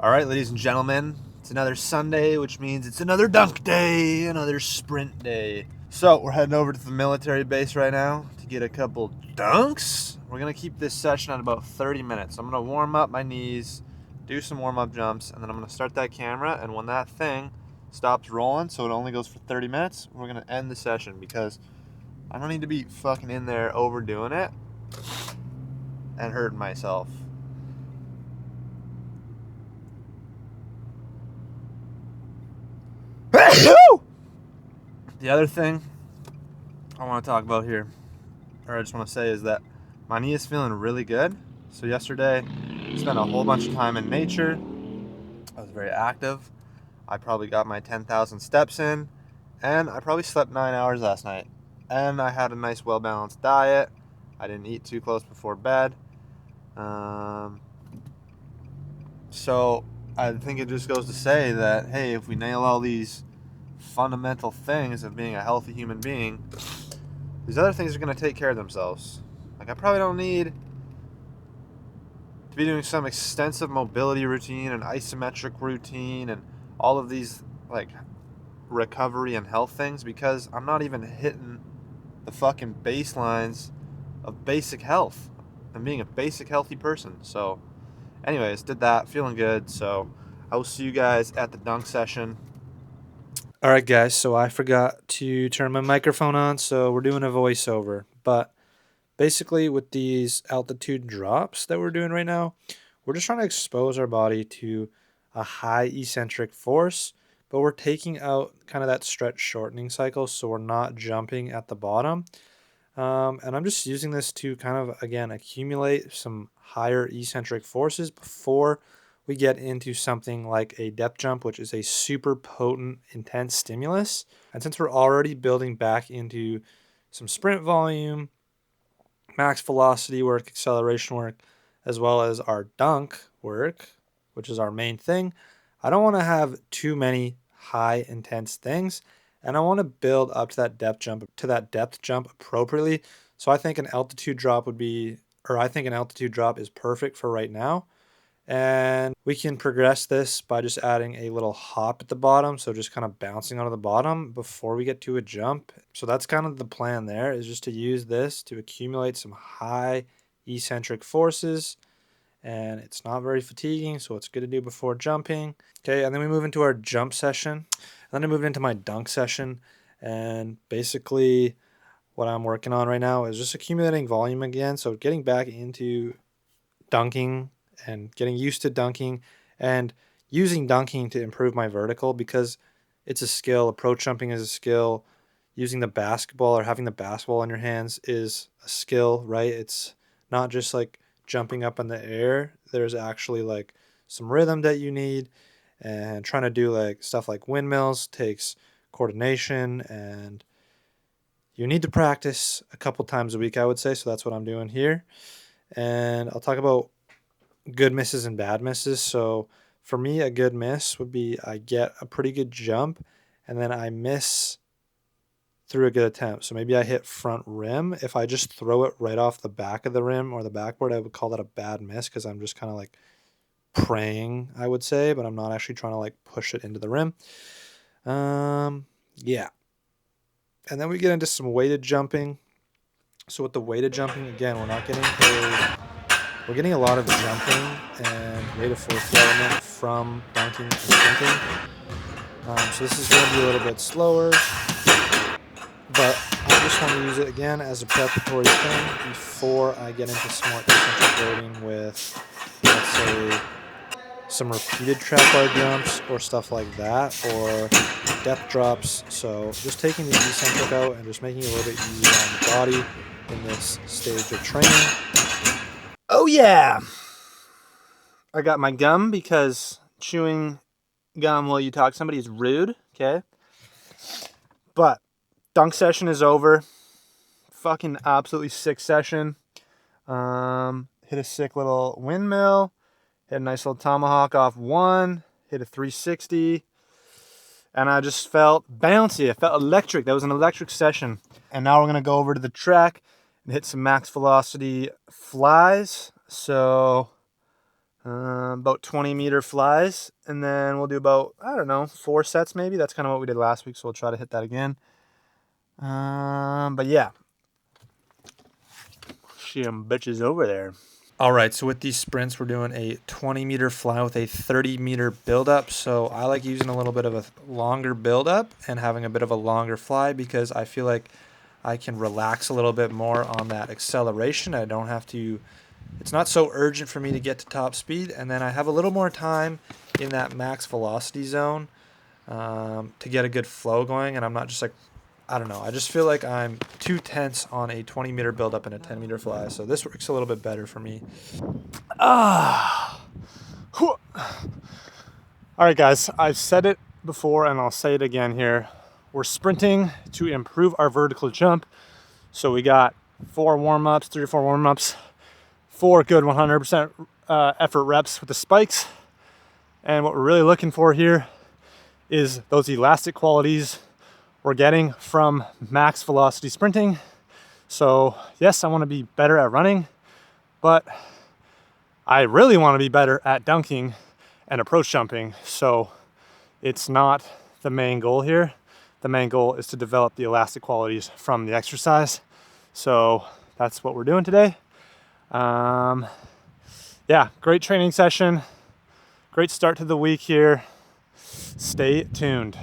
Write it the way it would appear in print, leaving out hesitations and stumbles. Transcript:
All right, ladies and gentlemen, it's another Sunday, which means it's another dunk day, another sprint day. So we're heading over to the military base right now to get a couple dunks. We're gonna keep this session at about 30 minutes. I'm gonna warm up my knees, do some warm-up jumps, and then I'm gonna start that camera, and when that thing stops rolling, so it only goes for 30 minutes, we're gonna end the session because I don't need to be fucking in there overdoing it and hurting myself. The other thing I want to talk about here, or I just want to say, is that my knee is feeling really good. So yesterday, I spent a whole bunch of time in nature. I was very active. I probably got my 10,000 steps in, and I probably slept 9 hours last night. And I had a nice, well-balanced diet. I didn't eat too close before bed. So I think it just goes to say that, hey, if we nail all these fundamental things of being a healthy human being, these other things are going to take care of themselves. Like, I probably don't need to be doing some extensive mobility routine and isometric routine and all of these, like, recovery and health things, because I'm not even hitting the fucking baselines of basic health and being a basic healthy person. So anyways, did that, feeling good. So I will see you guys at the dunk session. All right, guys. So I forgot to turn my microphone on, so we're doing a voiceover. But basically, with these altitude drops that we're doing right now, we're just trying to expose our body to a high eccentric force, but we're taking out kind of that stretch shortening cycle, so we're not jumping at the bottom. And I'm just using this to kind of, again, accumulate some higher eccentric forces before we get into something like a depth jump, which is a super potent, intense stimulus. And since we're already building back into some sprint volume, max velocity work, acceleration work, as well as our dunk work, which is our main thing, I don't want to have too many high intense things, and I want to build up to that depth jump appropriately. So I think an altitude drop is perfect for right now. And we can progress this by just adding a little hop at the bottom. So just kind of bouncing out of the bottom before we get to a jump. So that's kind of the plan there, is just to use this to accumulate some high eccentric forces. And it's not very fatiguing, so it's good to do before jumping. Okay, and then we move into our jump session. And then I moved into my dunk session. And basically what I'm working on right now is just accumulating volume again. So getting back into dunking and getting used to dunking and using dunking to improve my vertical, because it's a skill. Approach jumping is a skill. Using the basketball or having the basketball in your hands is a skill, right? It's not just like jumping up in the air. There's actually like some rhythm that you need, and trying to do like stuff like windmills takes coordination, and you need to practice a couple times a week, I would say. So that's what I'm doing here. And I'll talk about good misses and bad misses. So for me, a good miss would be I get a pretty good jump and then I miss through a good attempt. So maybe I hit front rim. If I just throw it right off the back of the rim or the backboard, I would call that a bad miss, because I'm just kind of like praying, I would say, but I'm not actually trying to like push it into the rim. Yeah. And then we get into some weighted jumping. So with the weighted jumping, again, we're getting a lot of jumping and rate of force development from dunking and sprinting. So this is going to be a little bit slower, but I just want to use it again as a preparatory thing before I get into some more eccentric loading with, let's say, some repeated trap bar jumps or stuff like that, or depth drops. So just taking the eccentric out and just making it a little bit easier on the body in this stage of training. Oh yeah, I got my gum, because chewing gum while you talk to somebody is rude, okay? But dunk session is over. Fucking absolutely sick session. Hit a sick little windmill. Hit a nice little tomahawk off one. Hit a 360. And I just felt bouncy. I felt electric. That was an electric session. And now we're going to go over to the track and hit some max velocity flies. So about 20-meter flies, and then we'll do about, I don't know, 4 sets maybe. That's kind of what we did last week, so we'll try to hit that again. But yeah, see them bitches over there. All right, so with these sprints, we're doing a 20-meter fly with a 30-meter buildup. So I like using a little bit of a longer buildup and having a bit of a longer fly because I feel like I can relax a little bit more on that acceleration. I don't have to, it's not so urgent for me to get to top speed. And then I have a little more time in that max velocity zone to get a good flow going. And I'm not just like, I don't know. I just feel like I'm too tense on a 20-meter buildup and a 10-meter fly. So this works a little bit better for me. All right, guys, I've said it before and I'll say it again here. We're sprinting to improve our vertical jump. So we got 4 warm-ups, 3 or 4 warm-ups, 4 good 100% effort reps with the spikes. And what we're really looking for here is those elastic qualities we're getting from max velocity sprinting. So yes, I want to be better at running, but I really want to be better at dunking and approach jumping. So it's not the main goal here. The main goal is to develop the elastic qualities from the exercise. So that's what we're doing today. Yeah, great training session. Great start to the week here. Stay tuned.